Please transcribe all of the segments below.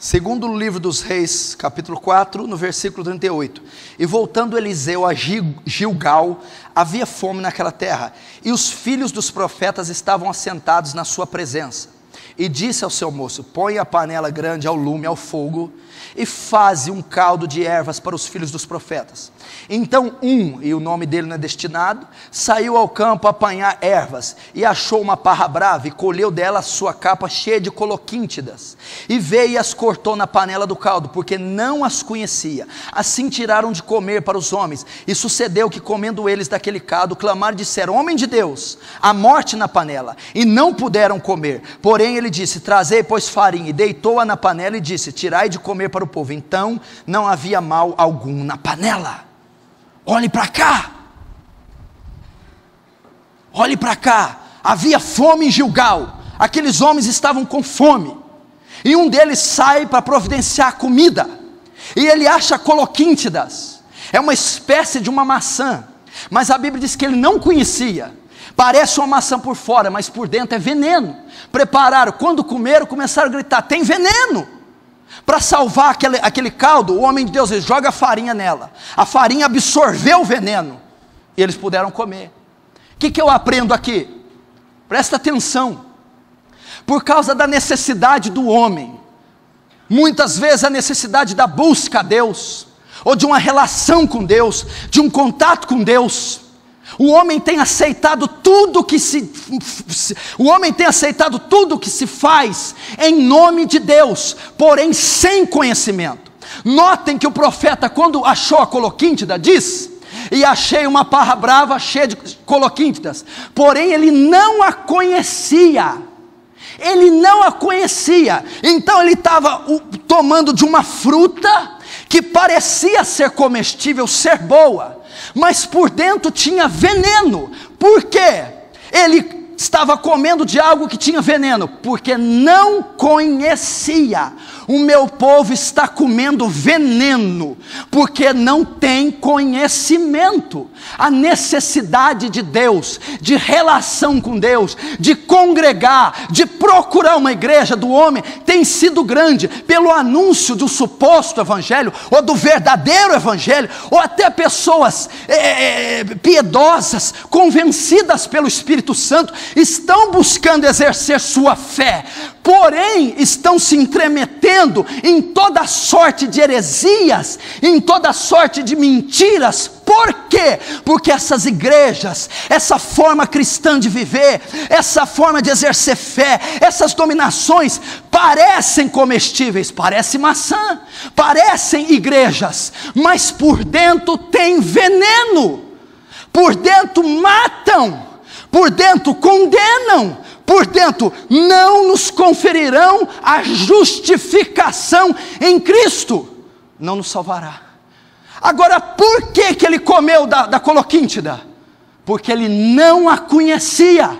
Segundo o livro dos Reis, capítulo 4, no versículo 38. E voltando Eliseu a Gilgal, havia fome naquela terra, e os filhos dos profetas estavam assentados na sua presença. E disse ao seu moço: põe a panela grande ao lume, ao fogo, e faze um caldo de ervas para os filhos dos profetas. Então e o nome dele não é destinado, saiu ao campo a apanhar ervas, e achou uma parra brava, e colheu dela a sua capa cheia de coloquíntidas, e veio e as cortou na panela do caldo, porque não as conhecia. Assim tiraram de comer para os homens, e sucedeu que, comendo eles daquele caldo, clamaram e disseram: homem de Deus, há morte na panela, e não puderam comer. Porém ele disse: trazei, pois, farinha, e deitou-a na panela, e disse: tirai de comer para o povo. Então não havia mal algum na panela. Olhe para cá, olhe para cá, havia fome em Gilgal, aqueles homens estavam com fome, e um deles sai para providenciar comida, e ele acha coloquíntidas, é uma espécie de uma maçã, mas a Bíblia diz que ele não conhecia. Parece uma maçã por fora, mas por dentro é veneno. Prepararam, quando comeram, começaram a gritar: tem veneno! Para salvar aquele caldo, o homem de Deus joga a farinha nela, a farinha absorveu o veneno, e eles puderam comer. O que eu aprendo aqui? Presta atenção. Por causa da necessidade do homem, muitas vezes a necessidade da busca a Deus, ou de uma relação com Deus, de um contato com Deus, o homem tem aceitado tudo que se faz em nome de Deus, porém sem conhecimento. Notem que o profeta, quando achou a coloquíntida, diz: e achei uma parra brava cheia de coloquíntidas, porém ele não a conhecia. Ele não a conhecia. Então ele estava tomando de uma fruta que parecia ser comestível, ser boa, mas por dentro tinha veneno. Por quê? Ele estava comendo de algo que tinha veneno, porque não conhecia. O meu povo está comendo veneno, porque não tem conhecimento. A necessidade de Deus, de relação com Deus, de congregar, de procurar uma igreja do homem, tem sido grande, pelo anúncio do suposto evangelho, ou do verdadeiro evangelho, ou até pessoas piedosas, convencidas pelo Espírito Santo, estão buscando exercer sua fé, porém estão se intrometendo em toda sorte de heresias, em toda sorte de mentiras. Por quê? Porque essas igrejas, essa forma cristã de viver, essa forma de exercer fé, essas dominações parecem comestíveis, parece maçã, parecem igrejas, mas por dentro tem veneno, por dentro matam, por dentro condenam, por dentro não nos conferirão a justificação em Cristo, não nos salvará. Agora, por que ele comeu da coloquíntida? Porque ele não a conhecia.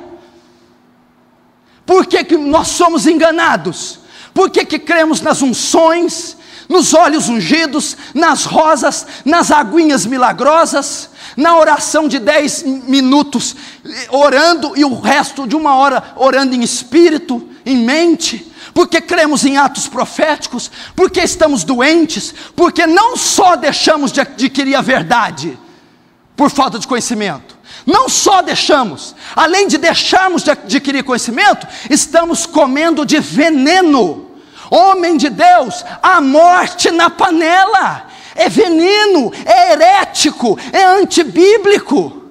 Por que nós somos enganados? Por que cremos nas unções, nos óleos ungidos, nas rosas, nas aguinhas milagrosas, na oração de 10 minutos orando, e o resto de 1 hora orando em espírito, em mente? Porque cremos em atos proféticos, porque estamos doentes, porque não só deixamos de adquirir a verdade por falta de conhecimento, não só deixamos, além de deixarmos de adquirir conhecimento, estamos comendo de veneno. Homem de Deus, a morte na panela é veneno, é herético, é antibíblico.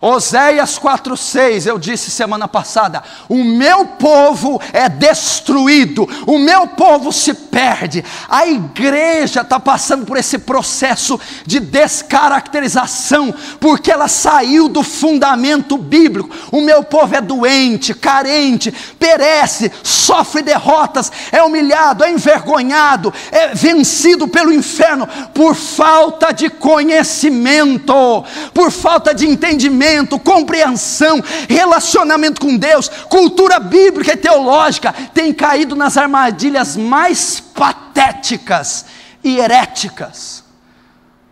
Oséias 4:6, eu disse semana passada: o meu povo é destruído, o meu povo se perde. A igreja está passando por esse processo de descaracterização, porque ela saiu do fundamento bíblico. O meu povo é doente, carente, perece, sofre derrotas, é humilhado, é envergonhado, é vencido pelo inferno, por falta de conhecimento, por falta de entendimento, compreensão, relacionamento com Deus. Cultura bíblica e teológica tem caído nas armadilhas mais patéticas e heréticas.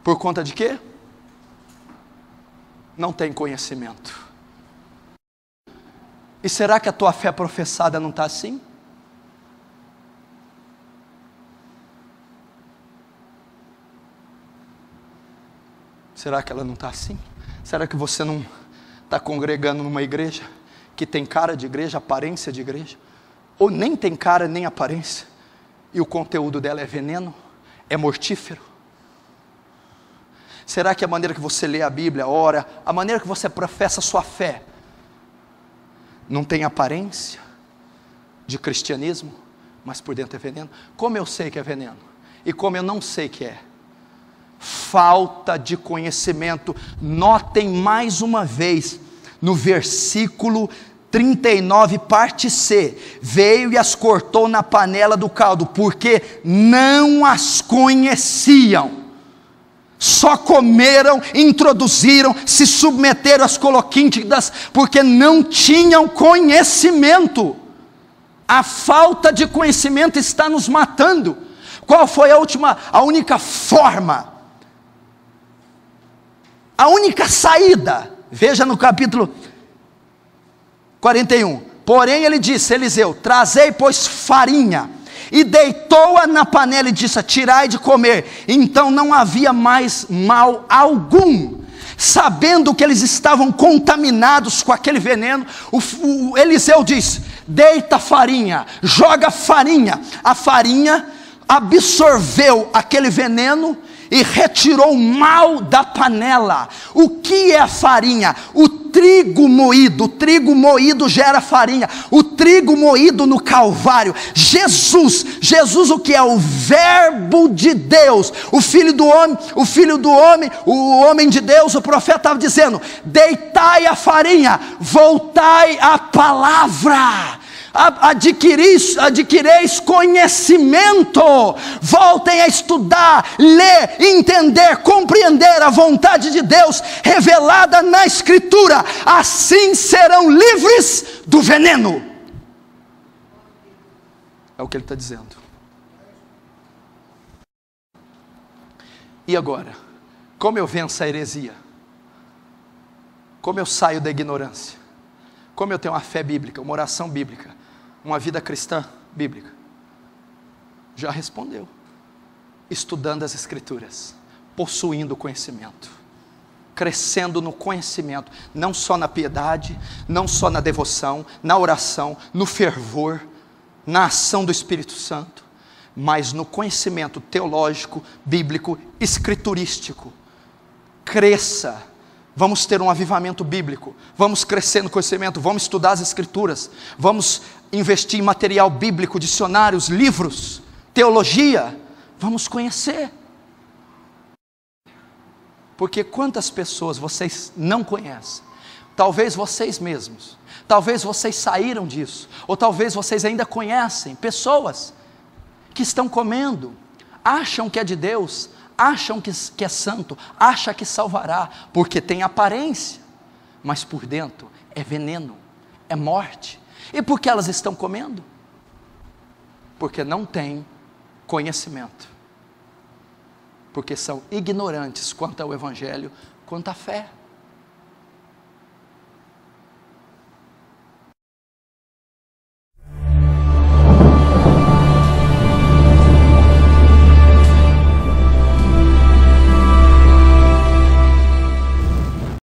Por conta de quê? Não tem conhecimento. E será que a tua fé professada não está assim? Será que ela não está assim? Será que você não está congregando numa igreja que tem cara de igreja, aparência de igreja? Ou nem tem cara nem aparência, e o conteúdo dela é veneno, é mortífero? Será que a maneira que você lê a Bíblia, ora, a maneira que você professa a sua fé, não tem aparência de cristianismo, mas por dentro é veneno? Como eu sei que é veneno? E como eu não sei que é? Falta de conhecimento. Notem mais uma vez, no versículo 39, parte C, veio e as cortou na panela do caldo, porque não as conheciam. Só comeram, introduziram, se submeteram às coloquíntidas, porque não tinham conhecimento. A falta de conhecimento está nos matando. Qual foi a única forma? A única saída? Veja no capítulo 41. Porém ele disse, Eliseu, trazei pois farinha, e deitou-a na panela e disse, tirai de comer. Então não havia mais mal algum. Sabendo que eles estavam contaminados com aquele veneno, o Eliseu disse, deita a farinha, joga farinha. A farinha absorveu aquele veneno e retirou o mal da panela. O que é a farinha? O trigo moído gera farinha. O trigo moído no Calvário. Jesus o que é? O verbo de Deus, o filho do homem, o homem de Deus. O profeta estava dizendo, deitai a farinha, voltai à palavra. Adquireis conhecimento, voltem a estudar, ler, entender, compreender a vontade de Deus revelada na Escritura, assim serão livres do veneno. É o que ele está dizendo. E agora, como eu venço a heresia? Como eu saio da ignorância? Como eu tenho uma fé bíblica, uma oração bíblica, uma vida cristã bíblica? Já respondeu. Estudando as Escrituras, possuindo o conhecimento, crescendo no conhecimento, não só na piedade, não só na devoção, na oração, no fervor, na ação do Espírito Santo, mas no conhecimento teológico, bíblico, escriturístico. Cresça. Vamos ter um avivamento bíblico, vamos crescer no conhecimento, vamos estudar as Escrituras, vamos investir em material bíblico, dicionários, livros, teologia, vamos conhecer. Porque quantas pessoas vocês não conhecem? Talvez vocês mesmos, talvez vocês saíram disso, ou talvez vocês ainda conhecem pessoas que estão comendo, acham que é de Deus, acham que é santo, acham que salvará, porque tem aparência, mas por dentro é veneno, é morte. E por que elas estão comendo? Porque não têm conhecimento, porque são ignorantes quanto ao Evangelho, quanto à fé.